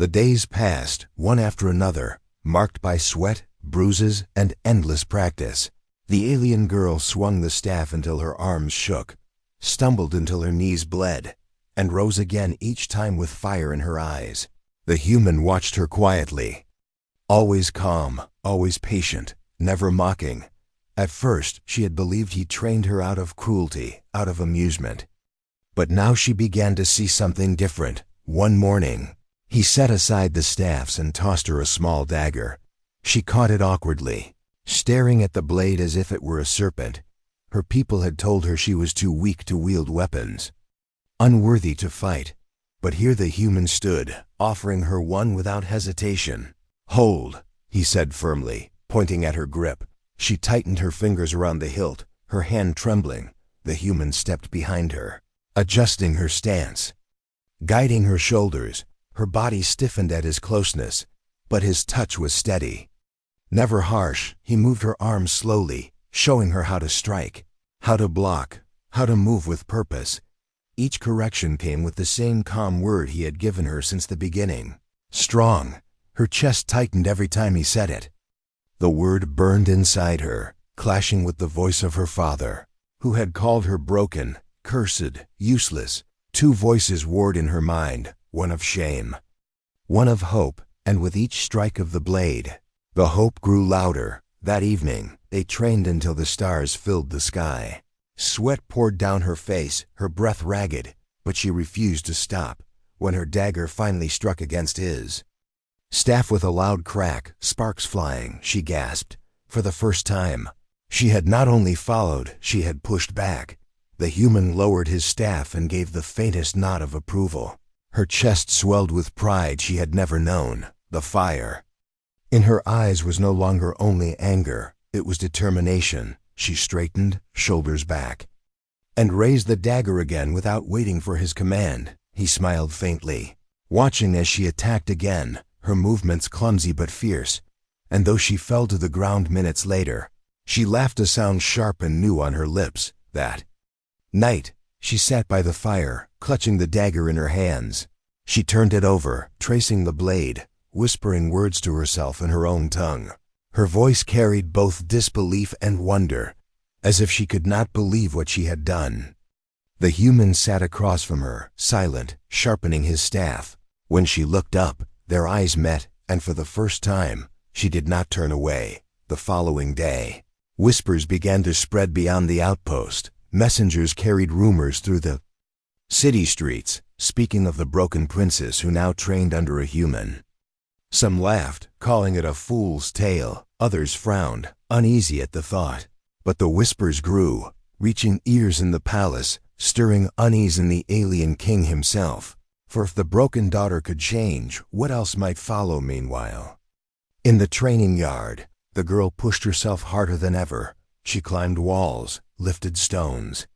The days passed, one after another, marked by sweat, bruises, and endless practice. The alien girl swung the staff until her arms shook, stumbled until her knees bled, and rose again each time with fire in her eyes. The human watched her quietly, always calm, always patient, never mocking. At first, she had believed he trained her out of cruelty, out of amusement. But now she began to see something different. One morning, he set aside the staffs and tossed her a small dagger. She caught it awkwardly, staring at the blade as if it were a serpent. Her people had told her she was too weak to wield weapons, unworthy to fight. But here the human stood, offering her one without hesitation. "Hold," he said firmly, pointing at her grip. She tightened her fingers around the hilt, her hand trembling. The human stepped behind her, adjusting her stance, guiding her shoulders. Her body stiffened at his closeness, but his touch was steady. Never harsh, he moved her arms slowly, showing her how to strike, how to block, how to move with purpose. Each correction came with the same calm word he had given her since the beginning. Strong. Her chest tightened every time he said it. The word burned inside her, clashing with the voice of her father, who had called her broken, cursed, useless. Two voices warred in her mind, one of shame, one of hope, and with each strike of the blade, the hope grew louder. That evening, they trained until the stars filled the sky. Sweat poured down her face, her breath ragged, but she refused to stop. When her dagger finally struck against his staff with a loud crack, sparks flying, she gasped. For the first time, she had not only followed, she had pushed back. The human lowered his staff and gave the faintest nod of approval. Her chest swelled with pride she had never known. The fire in her eyes was no longer only anger, it was determination. She straightened, shoulders back, and raised the dagger again without waiting for his command. He smiled faintly, watching as she attacked again, her movements clumsy but fierce. And though she fell to the ground minutes later, she laughed, a sound sharp and new on her lips. That night, she sat by the fire, clutching the dagger in her hands. She turned it over, tracing the blade, whispering words to herself in her own tongue. Her voice carried both disbelief and wonder, as if she could not believe what she had done. The human sat across from her, silent, sharpening his staff. When she looked up, their eyes met, and for the first time, she did not turn away. The following day, whispers began to spread beyond the outpost. Messengers carried rumors through the city streets, speaking of the broken princess who now trained under a human. Some laughed, calling it a fool's tale. Others frowned, uneasy at the thought. But the whispers grew, reaching ears in the palace, stirring unease in the alien king himself. For if the broken daughter could change, what else might follow meanwhile? In the training yard, the girl pushed herself harder than ever. She climbed walls, lifted stones,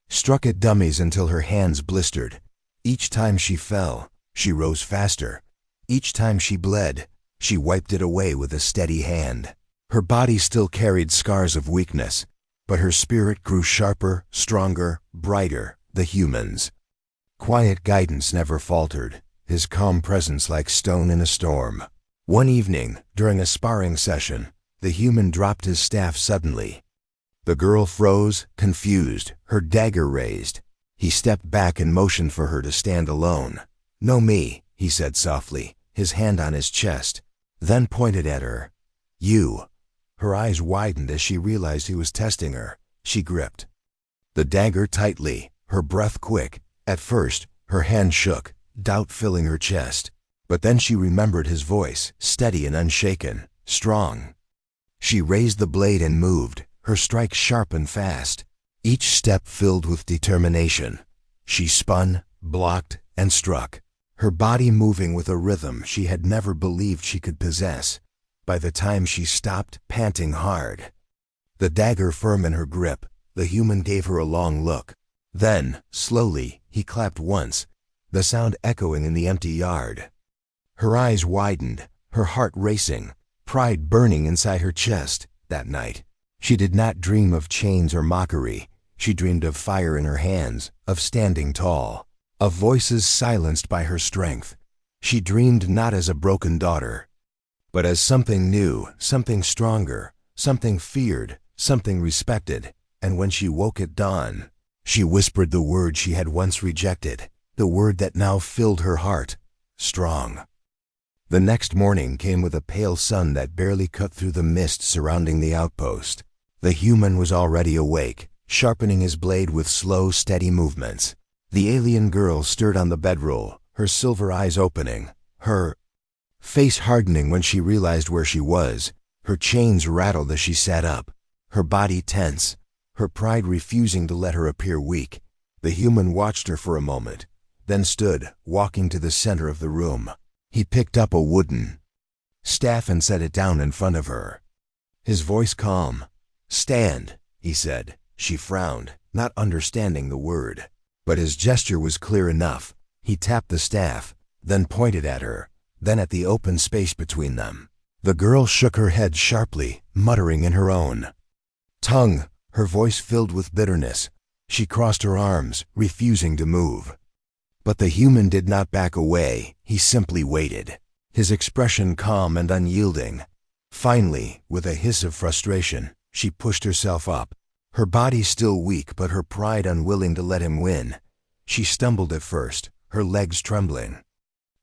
struck at dummies until her hands blistered. Each time she fell, she rose faster. Each time she bled, she wiped it away with a steady hand. Her body still carried scars of weakness, but her spirit grew sharper, stronger, brighter. The human's quiet guidance never faltered, his calm presence like stone in a storm. One evening, during a sparring session, the human dropped his staff suddenly. The girl froze, confused, her dagger raised. He stepped back and motioned for her to stand alone. "No me," he said softly, his hand on his chest, then pointed at her. "You." Her eyes widened as she realized he was testing her. She gripped the dagger tightly, her breath quick. At first, her hand shook, doubt filling her chest. But then she remembered his voice, steady and unshaken, strong. She raised the blade and moved, her strike sharp and fast, each step filled with determination. She spun, blocked, and struck, her body moving with a rhythm she had never believed she could possess. By the time she stopped, panting hard, the dagger firm in her grip, the human gave her a long look. Then, slowly, he clapped once, the sound echoing in the empty yard. Her eyes widened, her heart racing, pride burning inside her chest. That night, she did not dream of chains or mockery. She dreamed of fire in her hands, of standing tall, of voices silenced by her strength. She dreamed not as a broken daughter, but as something new, something stronger, something feared, something respected. And when she woke at dawn, she whispered the word she had once rejected, the word that now filled her heart: strong. The next morning came with a pale sun that barely cut through the mist surrounding the outpost. The human was already awake, sharpening his blade with slow, steady movements. The alien girl stirred on the bedroll, her silver eyes opening, her face hardening when she realized where she was. Her chains rattled as she sat up, her body tense, her pride refusing to let her appear weak. The human watched her for a moment, then stood, walking to the center of the room. He picked up a wooden staff and set it down in front of her. His voice calm. "Stand," he said. She frowned, not understanding the word. But his gesture was clear enough. He tapped the staff, then pointed at her, then at the open space between them. The girl shook her head sharply, muttering in her own tongue, her voice filled with bitterness. She crossed her arms, refusing to move. But the human did not back away. He simply waited, his expression calm and unyielding. Finally, with a hiss of frustration, she pushed herself up, her body still weak but her pride unwilling to let him win. She stumbled at first, her legs trembling,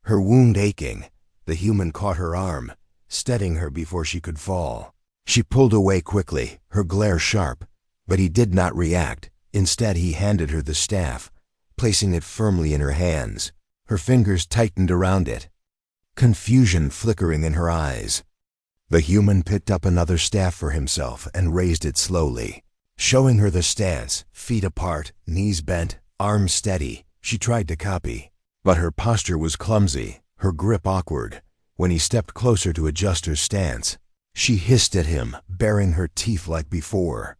her wound aching. The human caught her arm, steadying her before she could fall. She pulled away quickly, her glare sharp, but he did not react. Instead, he handed her the staff, placing it firmly in her hands. Her fingers tightened around it, confusion flickering in her eyes. The human picked up another staff for himself and raised it slowly, showing her the stance, feet apart, knees bent, arms steady. She tried to copy, but her posture was clumsy, her grip awkward. When he stepped closer to adjust her stance, she hissed at him, baring her teeth like before.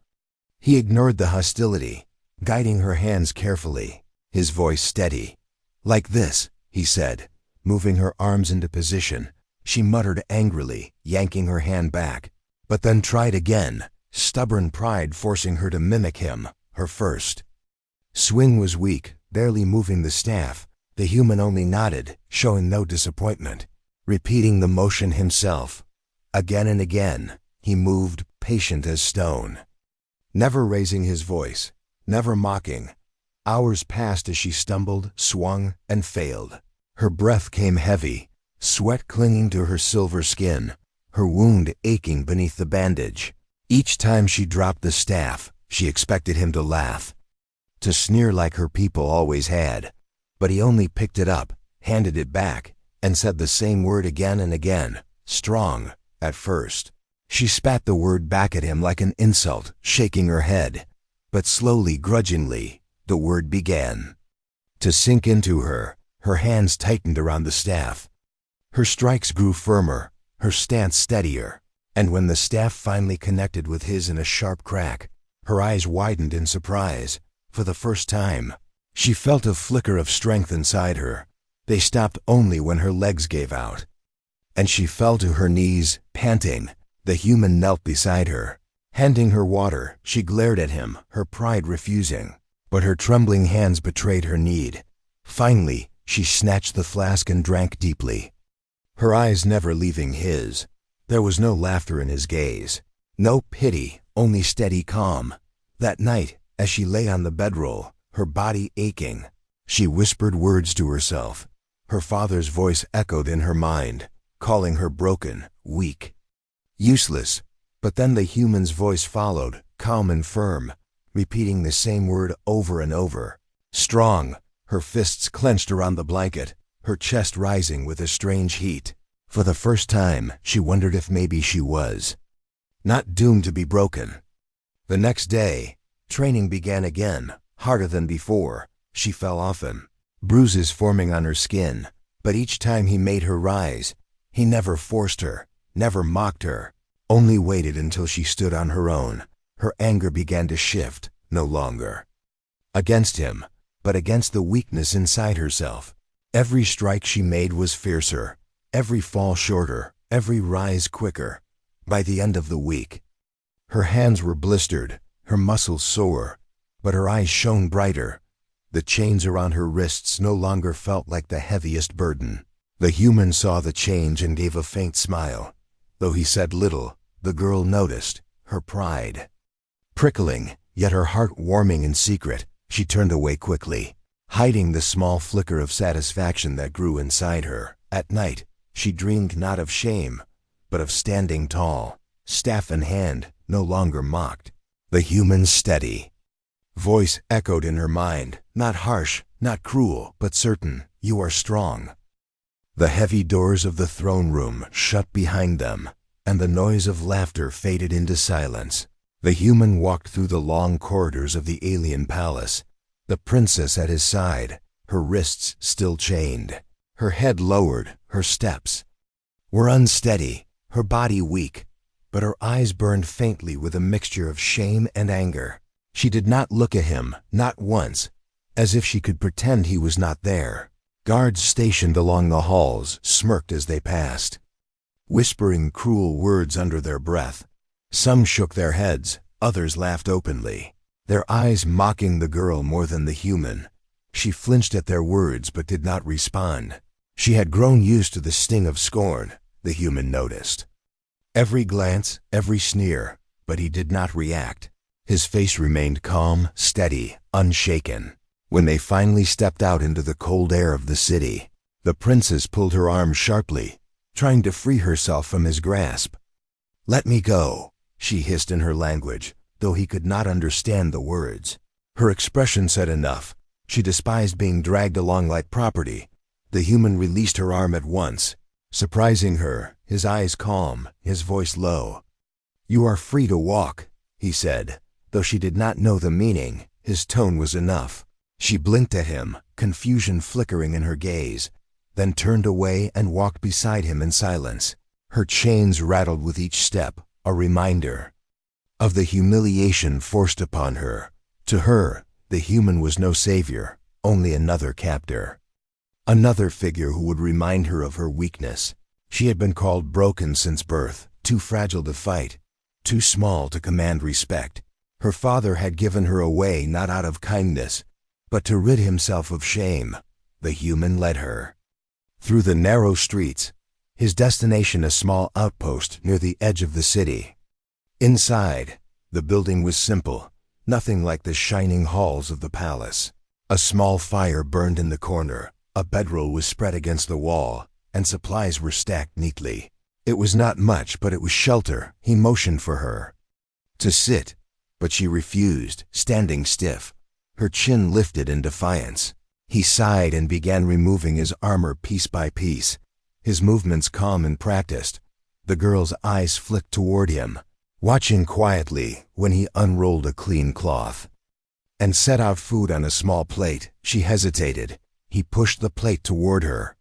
He ignored the hostility, guiding her hands carefully, his voice steady. "Like this," he said, moving her arms into position. She muttered angrily, yanking her hand back, but then tried again, stubborn pride forcing her to mimic him. Her first swing was weak, barely moving the staff. The human only nodded, showing no disappointment, repeating the motion himself. Again and again, he moved, patient as stone, never raising his voice, never mocking. Hours passed as she stumbled, swung, and failed. Her breath came heavy, sweat clinging to her silver skin, her wound aching beneath the bandage. Each time she dropped the staff, she expected him to laugh, to sneer like her people always had. But he only picked it up, handed it back, and said the same word again and again: strong. At first, she spat the word back at him like an insult, shaking her head. But slowly, grudgingly, the word began to sink into her. Her hands tightened around the staff. Her strikes grew firmer, her stance steadier. And when the staff finally connected with his in a sharp crack, her eyes widened in surprise. For the first time, she felt a flicker of strength inside her. They stopped only when her legs gave out, and she fell to her knees, panting. The human knelt beside her, handing her water. She glared at him, her pride refusing, but her trembling hands betrayed her need. Finally, she snatched the flask and drank deeply, her eyes never leaving his. There was no laughter in his gaze, no pity, only steady calm. That night, as she lay on the bedroll, her body aching, she whispered words to herself. Her father's voice echoed in her mind, calling her broken, weak, useless. But then the human's voice followed, calm and firm, repeating the same word over and over: strong. Her fists clenched around the blanket, her chest rising with a strange heat. For the first time, she wondered if maybe she was not doomed to be broken. The next day, training began again, harder than before. She fell often, bruises forming on her skin. But each time he made her rise. He never forced her, never mocked her, only waited until she stood on her own. Her anger began to shift, no longer against him, but against the weakness inside herself. Every strike she made was fiercer, every fall shorter, every rise quicker. By the end of the week, her hands were blistered, her muscles sore, but her eyes shone brighter. The chains around her wrists no longer felt like the heaviest burden. The human saw the change and gave a faint smile. Though he said little, the girl noticed, her pride prickling, yet her heart warming in secret. She turned away quickly, hiding the small flicker of satisfaction that grew inside her. At night, she dreamed not of shame, but of standing tall, staff in hand, no longer mocked. The human's steady voice echoed in her mind, not harsh, not cruel, but certain. You are strong. The heavy doors of the throne room shut behind them, and the noise of laughter faded into silence. The human walked through the long corridors of the alien palace, the princess at his side, her wrists still chained, her head lowered. Her steps were unsteady, her body weak, but her eyes burned faintly with a mixture of shame and anger. She did not look at him, not once, as if she could pretend he was not there. Guards stationed along the halls smirked as they passed, whispering cruel words under their breath. Some shook their heads, others laughed openly, their eyes mocking the girl more than the human. She flinched at their words but did not respond. She had grown used to the sting of scorn, the human noticed. Every glance, every sneer, but he did not react. His face remained calm, steady, unshaken. When they finally stepped out into the cold air of the city, the princess pulled her arm sharply, trying to free herself from his grasp. "Let me go," she hissed in her language, though he could not understand the words. Her expression said enough. She despised being dragged along like property. The human released her arm at once, surprising her, his eyes calm, his voice low. "You are free to walk," he said. Though she did not know the meaning, his tone was enough. She blinked at him, confusion flickering in her gaze, then turned away and walked beside him in silence. Her chains rattled with each step, a reminder of the humiliation forced upon her. To her, the human was no savior, only another captor. Another figure who would remind her of her weakness. She had been called broken since birth, too fragile to fight, too small to command respect. Her father had given her away not out of kindness, but to rid himself of shame. The human led her through the narrow streets, his destination a small outpost near the edge of the city. Inside, the building was simple, nothing like the shining halls of the palace. A small fire burned in the corner, a bedroll was spread against the wall, and supplies were stacked neatly. It was not much, but it was shelter. He motioned for her to sit, but she refused, standing stiff, her chin lifted in defiance. He sighed and began removing his armor piece by piece, his movements calm and practiced. The girl's eyes flicked toward him, watching quietly when he unrolled a clean cloth and set out food on a small plate. She hesitated. He pushed the plate toward her,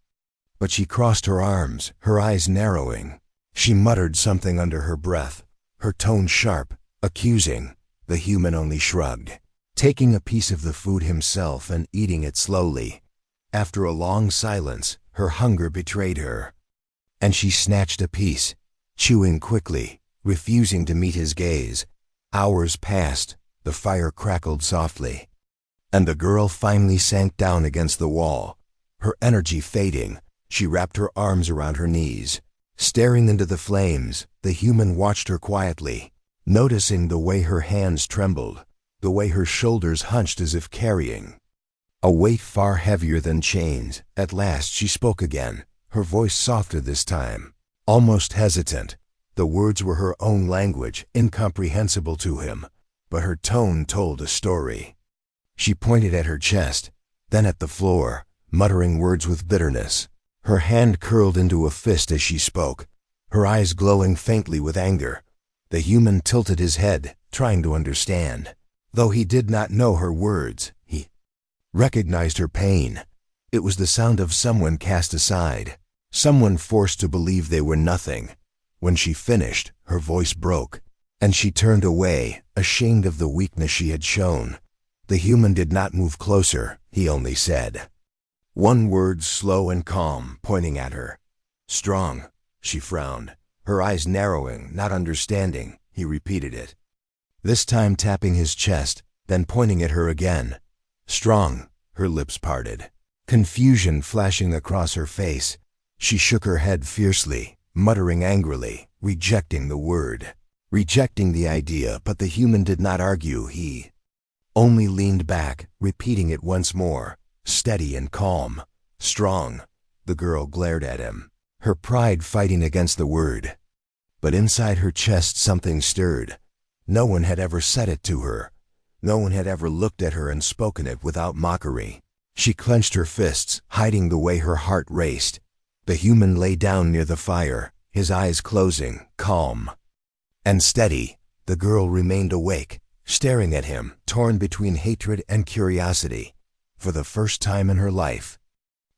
but she crossed her arms, her eyes narrowing. She muttered something under her breath, her tone sharp, accusing. The human only shrugged, taking a piece of the food himself and eating it slowly. After a long silence, her hunger betrayed her, and she snatched a piece, chewing quickly, refusing to meet his gaze. Hours passed, the fire crackled softly, and the girl finally sank down against the wall, her energy fading. She wrapped her arms around her knees, staring into the flames. The human watched her quietly, noticing the way her hands trembled, the way her shoulders hunched as if carrying a weight far heavier than chains. At last she spoke again, her voice softer this time, almost hesitant. The words were her own language, incomprehensible to him, but her tone told a story. She pointed at her chest, then at the floor, muttering words with bitterness. Her hand curled into a fist as she spoke, her eyes glowing faintly with anger. The human tilted his head, trying to understand. Though he did not know her words, he recognized her pain. It was the sound of someone cast aside, someone forced to believe they were nothing. When she finished, her voice broke, and she turned away, ashamed of the weakness she had shown. The human did not move closer. He only said one word, slow and calm, pointing at her. "Strong." She frowned, her eyes narrowing, not understanding. He repeated it, this time tapping his chest, then pointing at her again. "Strong." Her lips parted, confusion flashing across her face. She shook her head fiercely, muttering angrily, rejecting the word, rejecting the idea, but the human did not argue. He only leaned back, repeating it once more, steady and calm, strong. The girl glared at him, her pride fighting against the word. But inside her chest something stirred. No one had ever said it to her. No one had ever looked at her and spoken it without mockery. She clenched her fists, hiding the way her heart raced. The human lay down near the fire, his eyes closing, calm and steady. The girl remained awake, staring at him, torn between hatred and curiosity. For the first time in her life,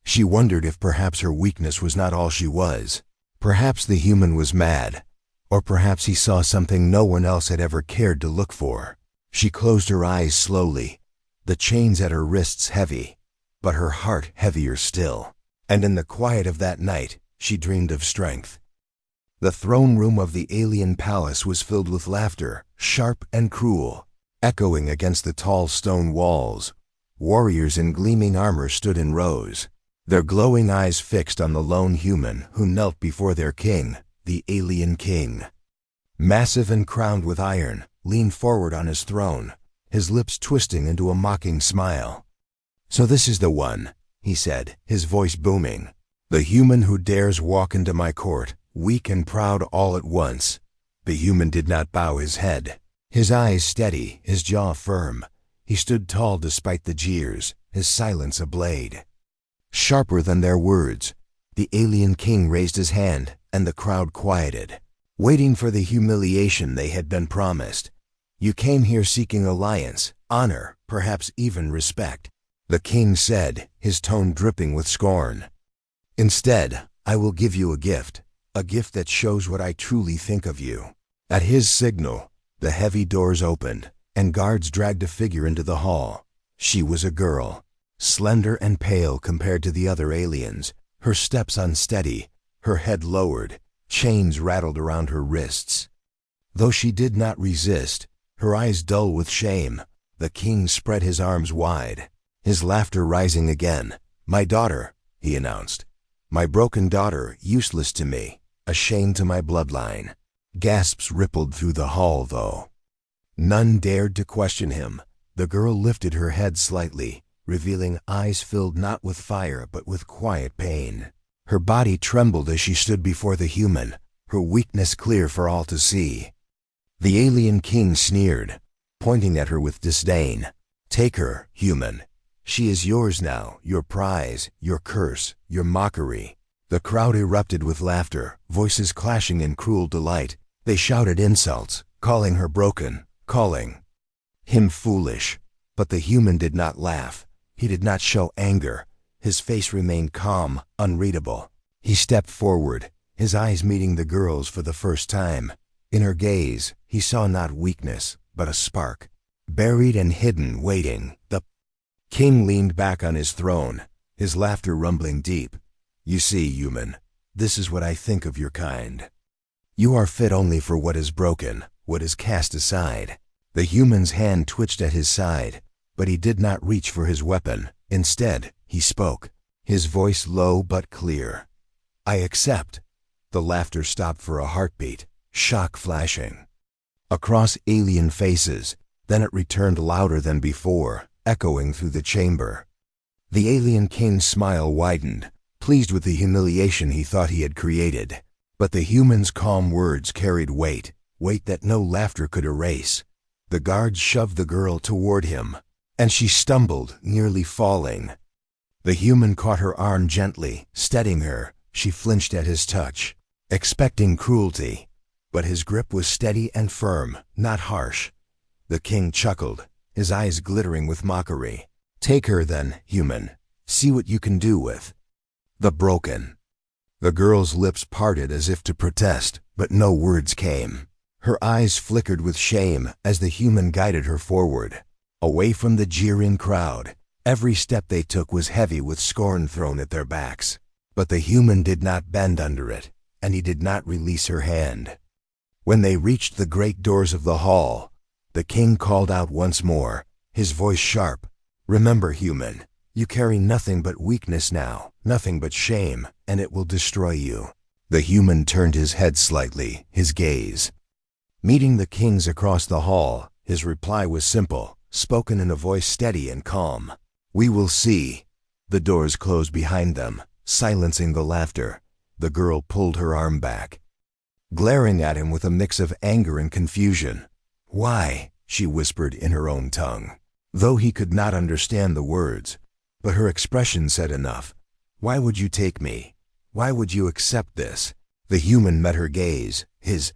she wondered if perhaps her weakness was not all she was. Perhaps the human was mad, or perhaps he saw something no one else had ever cared to look for. She closed her eyes slowly, the chains at her wrists heavy, but her heart heavier still. And in the quiet of that night, she dreamed of strength. The throne room of the alien palace was filled with laughter, sharp and cruel, echoing against the tall stone walls. Warriors in gleaming armor stood in rows, their glowing eyes fixed on the lone human who knelt before their king, the alien king. Massive and crowned with iron, leaned forward on his throne, his lips twisting into a mocking smile. "So this is the one," he said, his voice booming. "The human who dares walk into my court, weak and proud all at once." The human did not bow his head. His eyes steady, his jaw firm. He stood tall despite the jeers, his silence a blade. Sharper than their words, the alien king raised his hand, and the crowd quieted, waiting for the humiliation they had been promised. "You came here seeking alliance, honor, perhaps even respect," the king said, his tone dripping with scorn. "Instead, I will give you a gift that shows what I truly think of you." At his signal, the heavy doors opened, and guards dragged a figure into the hall. She was a girl, slender and pale compared to the other aliens, her steps unsteady, her head lowered, chains rattled around her wrists. Though she did not resist, her eyes dull with shame, the king spread his arms wide, his laughter rising again. "My daughter," he announced. "My broken daughter, useless to me, a shame to my bloodline." Gasps rippled through the hall, though none dared to question him. The girl lifted her head slightly, revealing eyes filled not with fire but with quiet pain. Her body trembled as she stood before the human, her weakness clear for all to see. The alien king sneered, pointing at her with disdain. "Take her, human. She is yours now, your prize, your curse, your mockery." The crowd erupted with laughter, voices clashing in cruel delight. They shouted insults, calling her broken, calling him foolish. But the human did not laugh. He did not show anger. His face remained calm, unreadable. He stepped forward, his eyes meeting the girl's for the first time. In her gaze, he saw not weakness, but a spark, buried and hidden, waiting. The king leaned back on his throne, his laughter rumbling deep. "You see, human, this is what I think of your kind. You are fit only for what is broken, what is cast aside." The human's hand twitched at his side, but he did not reach for his weapon. Instead, he spoke, his voice low but clear. "I accept." The laughter stopped for a heartbeat, shock flashing across alien faces. Then it returned louder than before, echoing through the chamber. The alien king's smile widened, pleased with the humiliation he thought he had created. But the human's calm words carried weight that no laughter could erase. The guards shoved the girl toward him, and she stumbled, nearly falling. The human caught her arm gently, steadying her. She flinched at his touch, expecting cruelty, but his grip was steady and firm, not harsh. The king chuckled, his eyes glittering with mockery. "Take her then, human. See what you can do with the broken." The girl's lips parted as if to protest, but no words came. Her eyes flickered with shame as the human guided her forward, away from the jeering crowd. Every step they took was heavy with scorn thrown at their backs. But the human did not bend under it, and he did not release her hand. When they reached the great doors of the hall, the king called out once more, his voice sharp. "Remember, human, You carry nothing but weakness now, nothing but shame, and it will destroy you. The human turned his head slightly, his gaze. Meeting the kings across the hall, his reply was simple, spoken in a voice steady and calm. We will see. The doors closed behind them, silencing the laughter. The girl pulled her arm back, glaring at him with a mix of anger and confusion. Why? She whispered in her own tongue, though he could not understand the words. But her expression said enough. Why would you take me? Why would you accept this? The human met her gaze, his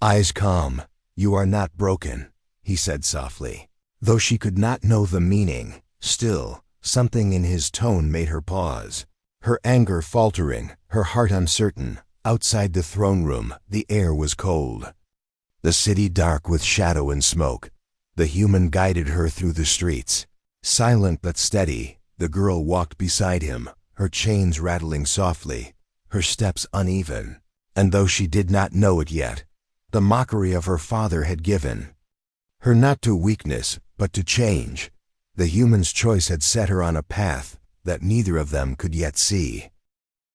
eyes calm. You are not broken, he said softly. Though she could not know the meaning, still, something in his tone made her pause. Her anger faltering, her heart uncertain. Outside the throne room, the air was cold, the city dark with shadow and smoke. The human guided her through the streets. Silent but steady, the girl walked beside him, her chains rattling softly, her steps uneven. And though she did not know it yet, the mockery of her father had given her not to weakness, but to change. The human's choice had set her on a path that neither of them could yet see.